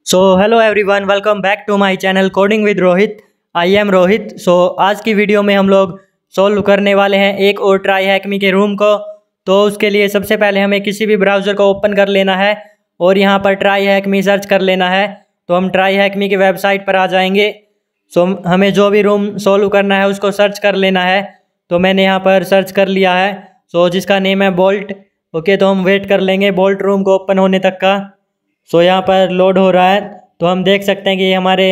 So hello everyone, welcome back to my channel coding with Rohit. I am Rohit. आज की video में हम लोग सॉल्व करने वाले हैं एक और ट्राई हैकमी के रूम को। तो उसके लिए सबसे पहले हमें किसी भी ब्राउज़र को ओपन कर लेना है और यहाँ पर ट्राई हैकमी सर्च कर लेना है। तो हम ट्राई हैकमी की वेबसाइट पर आ जाएंगे। हमें जो भी रूम सॉल्व करना है उसको सर्च कर लेना है। तो मैंने यहाँ पर सर्च कर लिया है। जिसका नेम है बोल्ट। ओके, तो हम वेट कर लेंगे बोल्ट रूम को ओपन होने तक का। यहाँ पर लोड हो रहा है। तो हम देख सकते हैं कि ये हमारे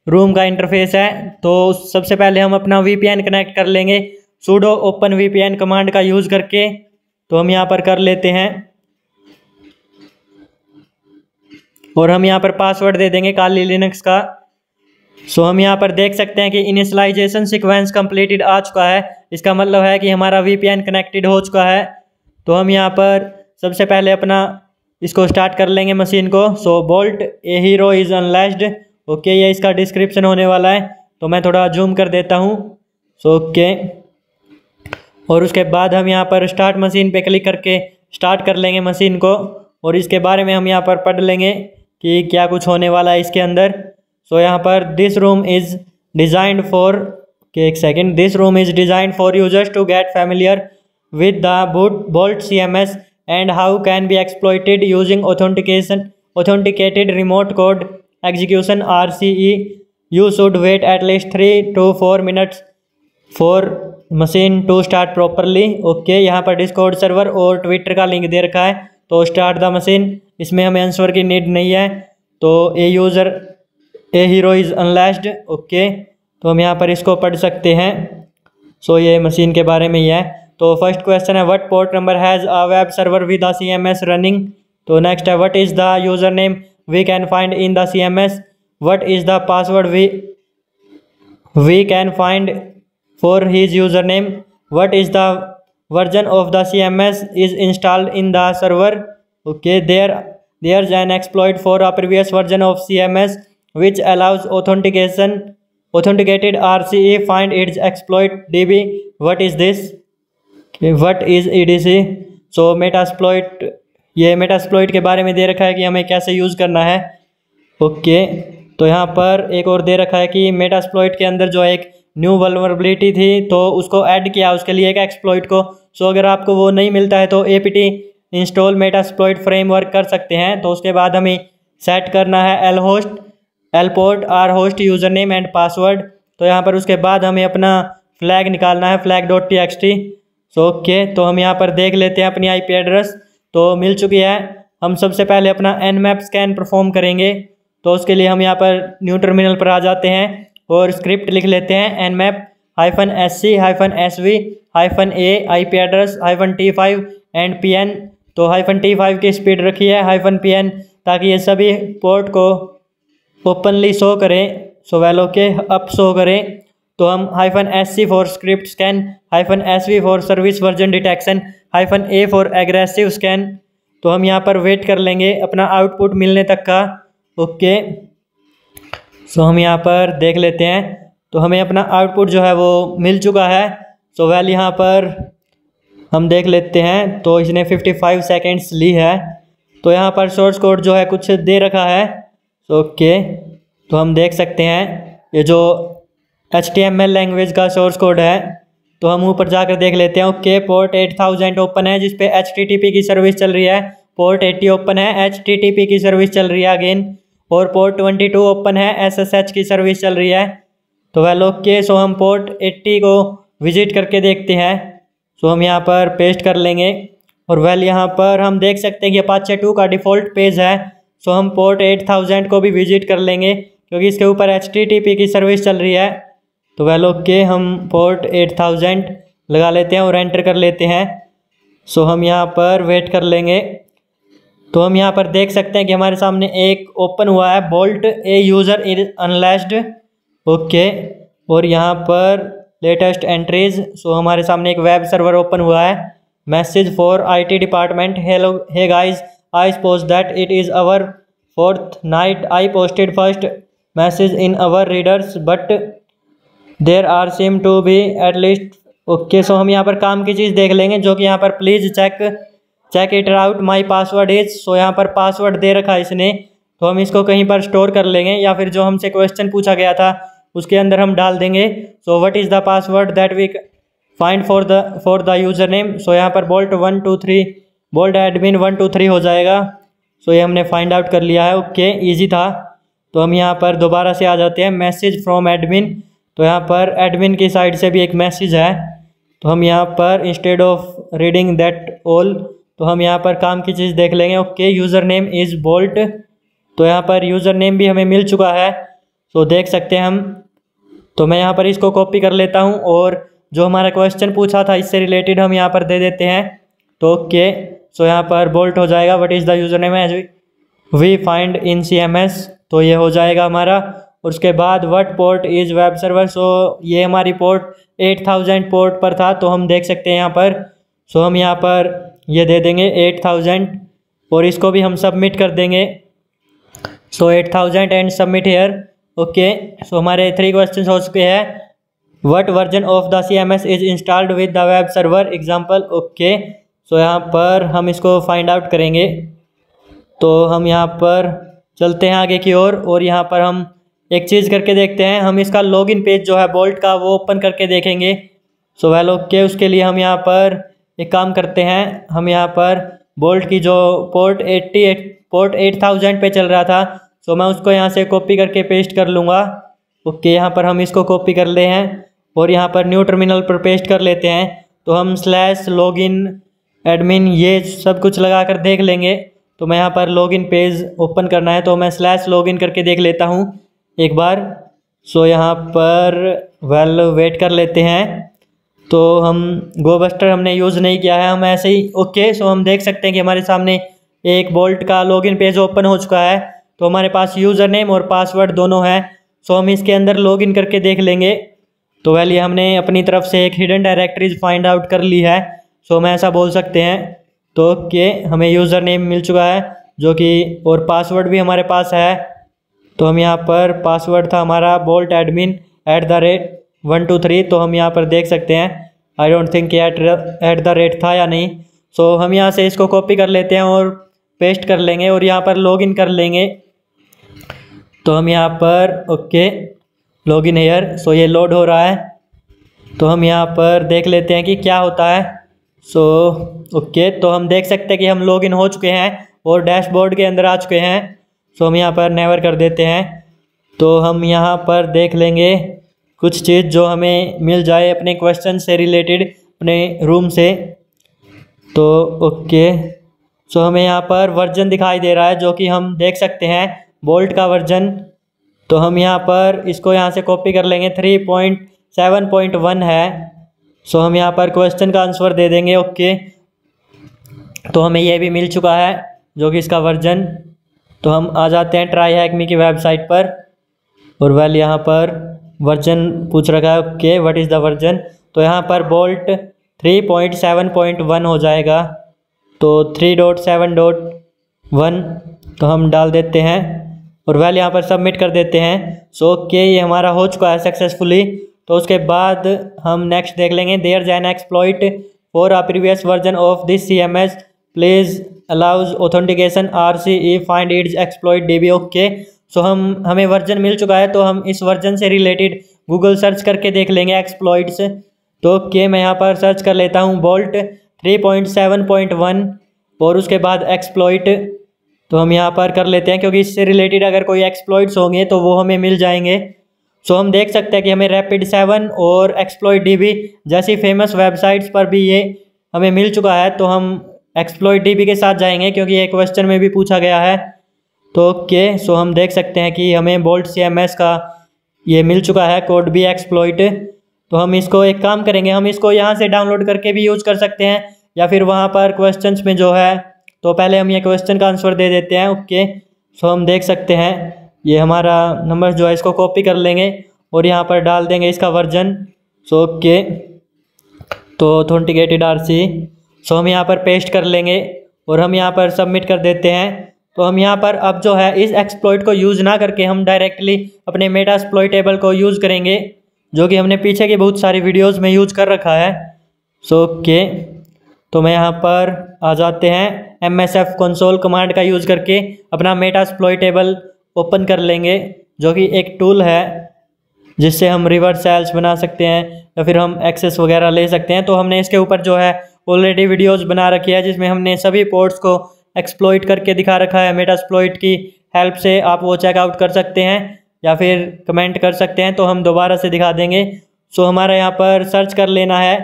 रूम का इंटरफेस है। तो सबसे पहले हम अपना VPN कनेक्ट कर लेंगे sudo open VPN कमांड का यूज़ करके। तो हम यहाँ पर कर लेते हैं और हम यहाँ पर पासवर्ड दे देंगे काली लिनक्स का। हम यहाँ पर देख सकते हैं कि इनिशियलाइजेशन सीक्वेंस कंप्लीटेड आ चुका है। इसका मतलब है कि हमारा VPN कनेक्टेड हो चुका है। तो हम यहाँ पर सबसे पहले अपना इसको स्टार्ट कर लेंगे मशीन को। Bolt a hero is unleashed. Okay, ये इसका डिस्क्रिप्शन होने वाला है। तो मैं थोड़ा जूम कर देता हूँ। ओके, और उसके बाद हम यहाँ पर स्टार्ट मशीन पे क्लिक करके स्टार्ट कर लेंगे मशीन को। और इसके बारे में हम यहाँ पर पढ़ लेंगे कि क्या कुछ होने वाला है इसके अंदर। यहाँ पर this room is designed for this room is designed for users to get familiar with the bolt CMS and how can be exploited using authenticated remote code execution RCE. You should wait at least 3 to 4 minutes for machine to start properly. Okay, यहाँ पर Discord server और Twitter का link दे रखा है। तो start the machine, इसमें हमें answer की नीड नहीं है। तो ए हीरो इज़ अनलैश्ड। ओके, तो हम यहाँ पर इसको पढ़ सकते हैं। ये मशीन के बारे में ही है। तो फर्स्ट क्वेश्चन है what port number has a web server with the CMS running. तो नेक्स्ट है what is the user name we can find in the CMS। What is the password we can find for his user name. What is the version of the CMS is installed in the server. Okay, there's an exploit for a previous version of CMS which allows authenticated RCE. Find its exploit DB. What is this? What is EDC? Metasploit, ये Metasploit के बारे में दे रखा है कि हमें कैसे use करना है। ओके, तो यहाँ पर एक और दे रखा है कि मेटास्प्लॉइट के अंदर जो एक न्यू वल्नरेबिलिटी थी तो उसको ऐड किया उसके लिए एक एक्सप्लॉइट को। अगर आपको वो नहीं मिलता है तो apt इंस्टॉल मेटास्प्लॉइट फ्रेमवर्क कर सकते हैं। तो उसके बाद हमें सेट करना है lport rhost user name and password. तो यहाँ पर उसके बाद हमें अपना फ्लैग निकालना है flag.txt। ओके, तो हम यहाँ पर देख लेते हैं अपनी IP एड्रेस तो मिल चुकी है। हम सबसे पहले अपना nmap स्कैन परफॉर्म करेंगे। तो उसके लिए हम यहाँ पर न्यू टर्मिनल पर आ जाते हैं और स्क्रिप्ट लिख लेते हैं nmap -sc -sv -a IP address -t5 and pn। तो -t5 की स्पीड रखी है -pn ताकि ये सभी पोर्ट को ओपनली शो करें, वेल ओके अप शो करें। तो हम -sc for script scan, -sv for service version detection, -a for aggressive scan. तो हम यहाँ पर वेट कर लेंगे अपना आउटपुट मिलने तक का। ओके, हम यहाँ पर देख लेते हैं। तो हमें अपना आउटपुट जो है वो मिल चुका है। वेल यहाँ पर हम देख लेते हैं। तो इसने 55 सेकेंड्स ली है। तो यहाँ पर सोर्स कोड जो है कुछ दे रखा है। ओके, तो हम देख सकते हैं ये जो HTML लैंग्वेज का सोर्स कोड है। तो हम ऊपर जाकर देख लेते हैं। ओके, पोर्ट 8000 ओपन है जिसपे HTTP की सर्विस चल रही है। पोर्ट 80 ओपन है, HTTP की सर्विस चल रही है अगेन। और पोर्ट 22 ओपन है, SSH की सर्विस चल रही है। तो वेल ओके, हम पोर्ट 80 को विजिट करके देखते हैं। हम यहाँ पर पेस्ट कर लेंगे और वेल यहाँ पर हम देख सकते हैं कि Apache 2 का डिफ़ॉल्ट पेज है। हम पोर्ट 8000 को भी विजिट कर लेंगे क्योंकि इसके ऊपर HTTP की सर्विस चल रही है। तो वेल ओके, हम पोर्ट 8000 लगा लेते हैं और एंटर कर लेते हैं। हम यहाँ पर वेट कर लेंगे। तो हम यहाँ पर देख सकते हैं कि हमारे सामने एक ओपन हुआ है Bolt a user is unleashed. Okay, और यहाँ पर लेटेस्ट एंट्रीज। हमारे सामने एक वेब सर्वर ओपन हुआ है। Message for IT department, hello hey guys, I suppose that it is our 4th night. I posted first message in our readers but there are seem to be at least. Okay, हम यहाँ पर काम की चीज़ देख लेंगे जो कि यहाँ पर please check it out my password is. यहाँ पर पासवर्ड दे रखा है इसने तो हम इसको कहीं पर स्टोर कर लेंगे या फिर जो हमसे क्वेश्चन पूछा गया था उसके अंदर हम डाल देंगे। So what is the password that we find for the user name. So यहाँ पर बोल्ट 1 2 3 बोल्ट एडमिन 1 2 3 हो जाएगा। सो ये हमने फाइंड आउट कर लिया है। ओके, ईजी था। तो हम यहाँ पर दोबारा से आ जाते हैं, मैसेज फ्रॉम एडमिन। तो यहाँ पर एडमिन की साइड से भी एक मैसेज है। तो हम यहाँ पर instead of reading that all, तो हम यहाँ पर काम की चीज़ देख लेंगे। Okay, user name is bolt. तो यहाँ पर यूज़र नेम भी हमें मिल चुका है, तो देख सकते हैं हम। तो मैं यहाँ पर इसको कॉपी कर लेता हूँ और जो हमारा क्वेश्चन पूछा था इससे रिलेटेड हम यहाँ पर दे देते हैं। तो ओके, सो यहाँ पर बोल्ट हो जाएगा what is the user name as we find in CMS। तो ये हो जाएगा हमारा। और उसके बाद what port is web server. So ये हमारी पोर्ट 8000 पोर्ट पर था, तो हम देख सकते हैं यहाँ पर। सो हम यहाँ पर ये दे देंगे 8000 और इसको भी हम सबमिट कर देंगे। So 8000 and submit here. Okay, so हमारे 3 क्वेश्चन हो चुके हैं। What version of the CMS is installed with the web server example. Okay, so यहाँ पर हम इसको फाइंड आउट करेंगे। तो हम यहाँ पर चलते हैं आगे की ओर और यहाँ पर हम एक चीज़ करके देखते हैं। हम इसका लॉगिन पेज जो है बोल्ट का वो ओपन करके देखेंगे। सो वेल ओके, उसके लिए हम यहाँ पर एक काम करते हैं। हम यहाँ पर बोल्ट की जो पोर्ट 8000 पे चल रहा था, सो मैं उसको यहाँ से कॉपी करके पेस्ट कर लूँगा। ओके, यहाँ पर हम इसको कॉपी कर ले हैं और यहाँ पर न्यू टर्मिनल पर पेस्ट कर लेते हैं। तो हम /login एडमिन ये सब कुछ लगा कर देख लेंगे। तो मैं यहाँ पर लॉगिन पेज ओपन करना है, तो मैं /login करके देख लेता हूँ एक बार। सो यहाँ पर वेल वेट कर लेते हैं। तो हम गोबस्टर हमने यूज़ नहीं किया है, हम ऐसे ही। ओके, सो हम देख सकते हैं कि हमारे सामने एक बोल्ट का लॉगिन पेज ओपन हो चुका है। तो हमारे पास यूज़र नेम और पासवर्ड दोनों हैं। सो हम इसके अंदर लॉगिन करके देख लेंगे। तो वेल ये हमने अपनी तरफ से एक हिडन डायरेक्टरीज फाइंड आउट कर ली है। सो हम ऐसा बोल सकते हैं। तो ओके, हमें यूज़र नेम मिल चुका है जो कि, और पासवर्ड भी हमारे पास है। तो हम यहाँ पर पासवर्ड था हमारा बोल्ट एडमिन @123। तो हम यहाँ पर देख सकते हैं। आई डोंट थिंक @ था या नहीं। सो हम यहाँ से इसको कॉपी कर लेते हैं और पेस्ट कर लेंगे और यहाँ पर लॉगिन कर लेंगे। तो हम यहाँ पर ओके लॉगिन हेयर। सो ये लोड हो रहा है। तो हम यहाँ पर देख लेते हैं कि क्या होता है। सो ओके, तो हम देख सकते हैं कि हम लॉगिन हो चुके हैं और डैशबोर्ड के अंदर आ चुके हैं। सो हम यहाँ पर नेवर कर देते हैं। तो हम यहाँ पर देख लेंगे कुछ चीज़ जो हमें मिल जाए अपने क्वेश्चन से रिलेटेड अपने रूम से। तो ओके, सो हमें यहाँ पर वर्जन दिखाई दे रहा है जो कि हम देख सकते हैं बोल्ट का वर्जन। तो हम यहाँ पर इसको यहाँ से कॉपी कर लेंगे, 3.7.1 है। सो हम यहाँ पर क्वेश्चन का आंसर दे देंगे। ओके, तो हमें ये भी मिल चुका है जो कि इसका वर्जन। तो हम आ जाते हैं ट्राई हैक मी की वेबसाइट पर और वेल यहाँ पर वर्जन पूछ रखा है। Okay, what is the version. तो यहाँ पर बोल्ट 3.7.1 हो जाएगा। तो 3.7.1 तो हम डाल देते हैं और वेल यहाँ पर सबमिट कर देते हैं। सो ओके, ये हमारा हो चुका है सक्सेसफुली। तो उसके बाद हम नेक्स्ट देख लेंगे। There is an exploit for a previous version of this CMS please allows authentication RCE find its exploit DB। Okay, so हमें वर्जन मिल चुका है, तो हम इस वर्जन से रिलेटेड गूगल सर्च करके देख लेंगे एक्सप्लॉइट्स। तो ओके, मैं यहाँ पर सर्च कर लेता हूँ बोल्ट 3.7.1 और उसके बाद एक्सप्लॉइट। तो हम यहाँ पर कर लेते हैं क्योंकि इससे रिलेटेड अगर कोई एक्सप्लॉइट्स होंगे तो वो हमें मिल जाएंगे। सो हम देख सकते हैं कि हमें Rapid7 और एक्सप्लॉइट DB जैसी फेमस वेबसाइट्स पर भी ये हमें मिल चुका है। तो हम एक्सप्लॉइट DB के साथ जाएंगे क्योंकि ये क्वेश्चन में भी पूछा गया है। तो ओके, सो हम देख सकते हैं कि हमें बोल्ट CMS का ये मिल चुका है कोड भी एक्सप्लॉइट। तो हम इसको एक काम करेंगे, हम इसको यहाँ से डाउनलोड करके भी यूज़ कर सकते हैं या फिर वहाँ पर क्वेश्चंस में जो है। तो पहले हम ये क्वेश्चन का आंसर दे देते हैं। ओके, सो हम देख सकते हैं ये हमारा नंबर जो है इसको कॉपी कर लेंगे और यहाँ पर डाल देंगे इसका वर्जन। सो ओके, तो ऑथेंटिकेटेड RC। सो हम यहाँ पर पेस्ट कर लेंगे और हम यहाँ पर सबमिट कर देते हैं। तो हम यहाँ पर अब जो है इस एक्सप्लॉइट को यूज़ ना करके हम डायरेक्टली अपने मेटास्प्लॉइटेबल को यूज़ करेंगे जो कि हमने पीछे की बहुत सारी वीडियोज़ में यूज़ कर रखा है। सो ओके, तो मैं यहाँ पर आ जाते हैं MSF कंसोल कमांड का यूज़ करके अपना मेटास्प्लॉइट टेबल ओपन कर लेंगे, जो कि एक टूल है जिससे हम रिवर्स सेल्स बना सकते हैं या फिर हम एक्सेस वगैरह ले सकते हैं। तो हमने इसके ऊपर जो है ऑलरेडी वीडियोस बना रखी है जिसमें हमने सभी पोर्ट्स को एक्सप्लॉइट करके दिखा रखा है मेटास्प्लॉइट की हेल्प से। आप वो चेकआउट कर सकते हैं या फिर कमेंट कर सकते हैं, तो हम दोबारा से दिखा देंगे। सो हमारा यहाँ पर सर्च कर लेना है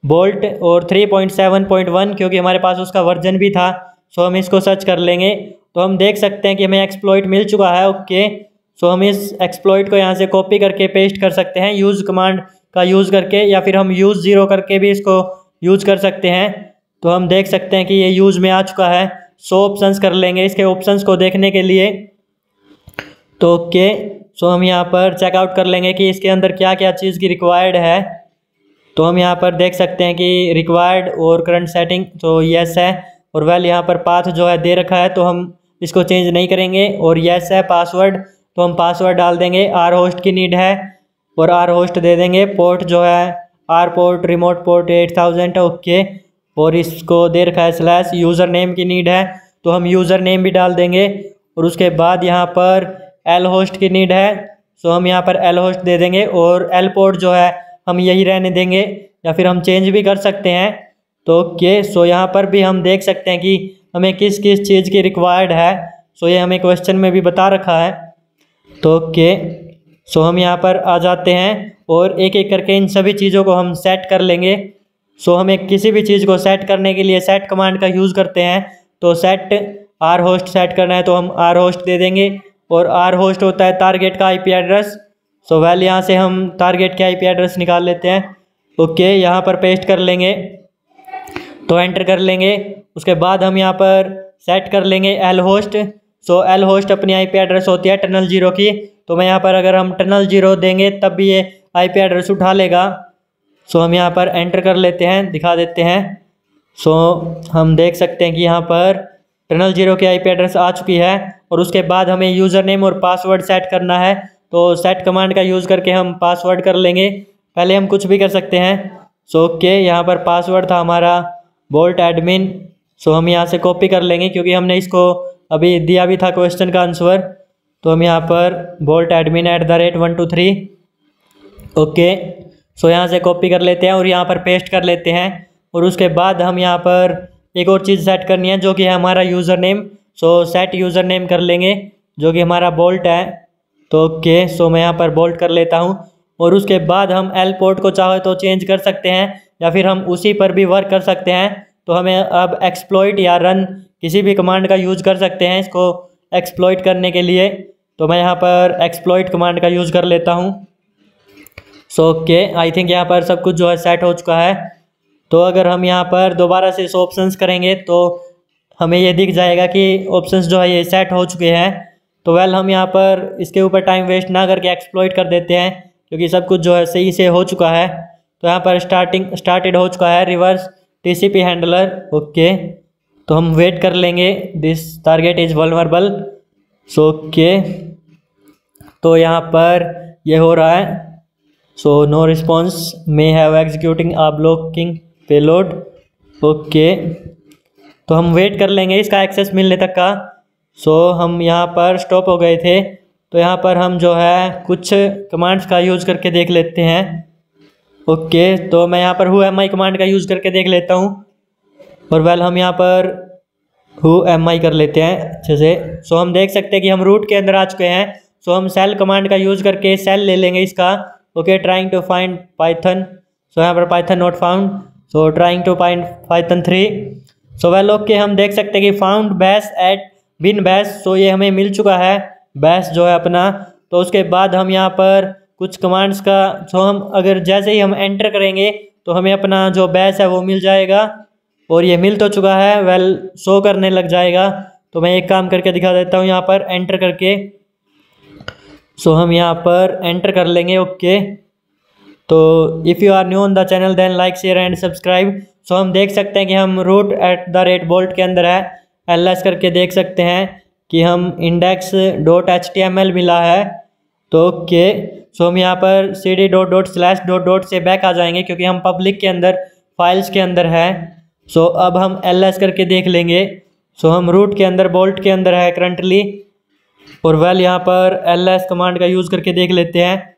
बोल्ट और 3.7.1, क्योंकि हमारे पास उसका वर्जन भी था। सो हम इसको सर्च कर लेंगे तो हम देख सकते हैं कि हमें एक्सप्लॉइट मिल चुका है। ओके, सो हम इस एक्सप्लॉइट को यहाँ से कॉपी करके पेस्ट कर सकते हैं यूज़ कमांड का यूज़ करके, या फिर हम यूज़ 0 करके भी इसको यूज़ कर सकते हैं। तो हम देख सकते हैं कि ये यूज़ में आ चुका है। सो ऑप्शंस कर लेंगे इसके ऑप्शंस को देखने के लिए। तो ओके, सो हम यहाँ पर चेकआउट कर लेंगे कि इसके अंदर क्या क्या चीज़ की रिक्वायर्ड है। तो हम यहाँ पर देख सकते हैं कि रिक्वायर्ड और करंट सेटिंग तो यस है, और वेल यहाँ पर पाथ जो है दे रखा है तो हम इसको चेंज नहीं करेंगे। और यस है पासवर्ड, तो हम पासवर्ड डाल देंगे। आर होस्ट की नीड है और आर होस्ट दे देंगे। पोर्ट जो है आर पोर्ट रिमोट पोर्ट 8000 है। ओके, और इसको दे रखा है स्लैश। यूज़र नेम की नीड है तो हम यूज़र नेम भी डाल देंगे। और उसके बाद यहाँ पर एल होस्ट की नीड है, सो हम यहाँ पर एल होस्ट दे देंगे। और एल पोर्ट जो है हम यही रहने देंगे या फिर हम चेंज भी कर सकते हैं। तो ओके, सो यहाँ पर भी हम देख सकते हैं कि हमें किस किस चीज़ की रिक्वायर्ड है। सो ये हमें क्वेश्चन में भी बता रखा है। तो ओके, सो हम यहाँ पर आ जाते हैं और एक एक करके इन सभी चीज़ों को हम सेट कर लेंगे। सो हमें किसी भी चीज़ को सेट करने के लिए सेट कमांड का यूज़ करते हैं। तो सेट आर होस्ट सेट करना है तो हम आर होस्ट दे देंगे, और आर होस्ट होता है टारगेट का IP एड्रेस। सो वेल यहाँ से हम टारगेट के IP एड्रेस निकाल लेते हैं। ओके, यहाँ पर पेस्ट कर लेंगे तो एंटर कर लेंगे। उसके बाद हम यहाँ पर सेट कर लेंगे L host. So L host अपनी IP एड्रेस होती है टनल 0 की, तो मैं यहाँ पर अगर हम टनल 0 देंगे तब भी ये IP एड्रेस उठा लेगा। सो हम यहाँ पर एंटर कर लेते हैं, दिखा देते हैं। सो हम देख सकते हैं कि यहाँ पर टनल 0 की IP एड्रेस आ चुकी है। और उसके बाद हमें यूज़र नेम और पासवर्ड सेट करना है, तो सेट कमांड का यूज़ करके हम पासवर्ड कर लेंगे। पहले हम कुछ भी कर सकते हैं। सो ओके, यहाँ पर पासवर्ड था हमारा बोल्ट एडमिन। सो हम यहाँ से कॉपी कर लेंगे क्योंकि हमने इसको अभी दिया भी था क्वेश्चन का आंसर। तो हम यहाँ पर बोल्ट एडमिन @123। ओके, सो यहाँ से कॉपी कर लेते हैं और यहाँ पर पेस्ट कर लेते हैं। और उसके बाद हम यहाँ पर एक और चीज़ सेट करनी है जो कि है हमारा यूज़र नेम। सो सेट यूज़र नेम कर लेंगे जो कि हमारा बोल्ट है। तो ओके, सो मैं यहाँ पर बोल्ट कर लेता हूँ। और उसके बाद हम एल पोर्ट को चाहे तो चेंज कर सकते हैं या फिर हम उसी पर भी वर्क कर सकते हैं। तो हमें अब एक्सप्लॉइट या रन किसी भी कमांड का यूज़ कर सकते हैं इसको एक्सप्लॉइट करने के लिए। तो मैं यहाँ पर एक्सप्लॉइट कमांड का यूज़ कर लेता हूँ। सो ओके, आई थिंक यहाँ पर सब कुछ जो है सेट हो चुका है। तो अगर हम यहाँ पर दोबारा से इस ऑप्शंस करेंगे तो हमें ये दिख जाएगा कि ऑप्शंस जो है ये सेट हो चुके हैं। तो वेल हम यहाँ पर इसके ऊपर टाइम वेस्ट ना करके एक्सप्लॉइट कर देते हैं क्योंकि सब कुछ जो है सही से हो चुका है। तो यहाँ पर स्टार्टेड हो चुका है रिवर्स TCP हैंडलर। ओके, तो हम वेट कर लेंगे। This target is vulnerable. So okay, तो यहाँ पर ये हो रहा है। So no response may have executing a blocking payload. Okay, तो हम वेट कर लेंगे इसका एक्सेस मिलने तक का। सो हम यहाँ पर स्टॉप हो गए थे, तो यहाँ पर हम जो है कुछ कमांड्स का यूज़ करके देख लेते हैं। ओके, तो मैं यहाँ पर whoami कमांड का यूज़ करके देख लेता हूँ। और वेल हम यहाँ पर whoami कर लेते हैं अच्छे से। सो हम देख सकते हैं कि हम रूट के अंदर आ चुके हैं। सो हम सेल कमांड का यूज़ करके सेल ले लेंगे इसका। Okay, trying to find python. So यहाँ पर python not found. So trying to find python 3। So well okay, हम देख सकते हैं कि found bash at bin bash. So ये हमें मिल चुका है बैश जो है अपना। तो उसके बाद हम यहाँ पर कुछ कमांड्स का हम अगर जैसे ही हम एंटर करेंगे तो हमें अपना जो बैश है वो मिल जाएगा। और ये मिल तो चुका है, वेल शो करने लग जाएगा। तो मैं एक काम करके दिखा देता हूँ यहाँ पर एंटर करके। सो हम यहाँ पर एंटर कर लेंगे। ओके, तो if you are new on the channel then like share and subscribe. So हम देख सकते हैं कि हम root@bolt के अंदर है ls करके देख सकते हैं कि हम index.html मिला है। तो ओके, सो हम यहाँ पर cd.// से बैक आ जाएंगे क्योंकि हम पब्लिक के अंदर फाइल्स के अंदर है। सो अब हम ls करके देख लेंगे। सो हम रूट के अंदर बोल्ट के अंदर है करंटली, और वेल यहाँ पर ls कमांड का यूज़ करके देख लेते हैं।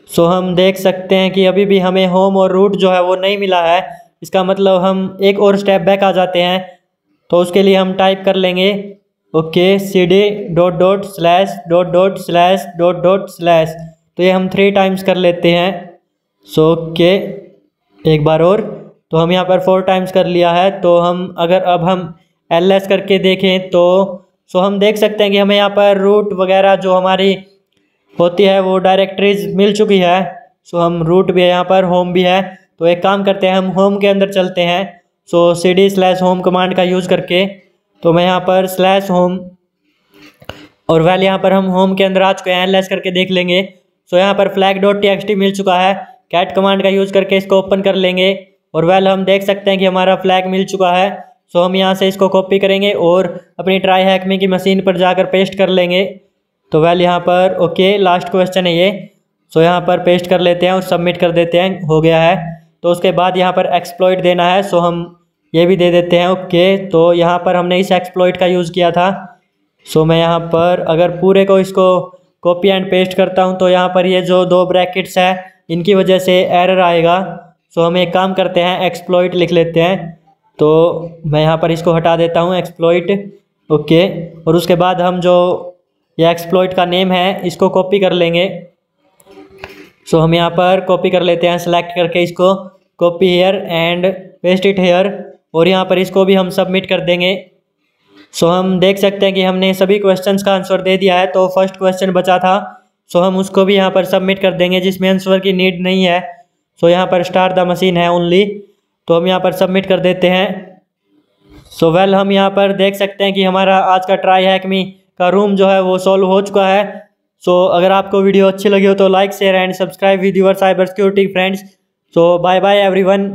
सो हम देख सकते हैं कि अभी भी हमें होम और रूट जो है वो नहीं मिला है। इसका मतलब हम एक और स्टेप बैक आ जाते हैं। तो उसके लिए हम टाइप कर लेंगे okay cd dot dot slash dot dot slash dot dot slash. तो ये हम 3 टाइम्स कर लेते हैं। सो ओके एक बार और, तो हम यहाँ पर 4 टाइम्स कर लिया है। तो हम अगर अब हम ls करके देखें तो सो हम देख सकते हैं कि हमें यहाँ पर रूट वगैरह जो हमारी होती है वो डायरेक्टरीज मिल चुकी है। सो हम रूट भी है यहाँ पर, होम भी है। तो एक काम करते हैं, हम होम के अंदर चलते हैं। सो cd स्लैश होम कमांड का यूज़ करके, तो मैं यहाँ पर स्लैश होम, और वेल यहाँ पर हम होम के अंदर आ चुके हैं। ls करके देख लेंगे। सो यहाँ पर फ्लैग डॉट txt मिल चुका है। कैट कमांड का यूज़ करके इसको ओपन कर लेंगे, और वेल हम देख सकते हैं कि हमारा फ्लैग मिल चुका है। सो हम यहाँ से इसको कॉपी करेंगे और अपनी ट्राई हैकमी की मशीन पर जाकर पेस्ट कर लेंगे। तो वेल यहाँ पर ओके लास्ट क्वेश्चन है ये। सो यहाँ पर पेस्ट कर लेते हैं और सबमिट कर देते हैं, हो गया है। तो उसके बाद यहाँ पर एक्सप्लॉइट देना है। सो हम ये भी दे देते हैं ओके। तो यहाँ पर हमने इस एक्सप्लॉइट का यूज़ किया था। सो मैं यहाँ पर अगर पूरे को इसको कॉपी एंड पेस्ट करता हूँ तो यहाँ पर ये जो 2 ब्रैकेट्स है इनकी वजह से एरर आएगा। सो हम एक काम करते हैं, एक्सप्लॉइट लिख लेते हैं। तो मैं यहाँ पर इसको हटा देता हूँ एक्सप्लॉइट ओके। और उसके बाद हम जो ये एक्सप्लॉइट का नेम है इसको कॉपी कर लेंगे। सो हम यहाँ पर कॉपी कर लेते हैं, सेलेक्ट करके इसको copy here and paste it here, और यहाँ पर इसको भी हम सबमिट कर देंगे। सो हम देख सकते हैं कि हमने सभी क्वेश्चंस का आंसर दे दिया है। तो फर्स्ट क्वेश्चन बचा था, सो हम उसको भी यहाँ पर सबमिट कर देंगे जिसमें आंसर की नीड नहीं है। सो यहाँ पर स्टार्ट द मशीन है ओनली, तो हम यहाँ पर सबमिट कर देते हैं। सो वेल हम यहाँ पर देख सकते हैं कि हमारा आज का ट्राई हैकमी का रूम जो है वो सॉल्व हो चुका है। सो अगर आपको वीडियो अच्छी लगी हो तो like share and subscribe with your cyber security friends. So bye bye everyone.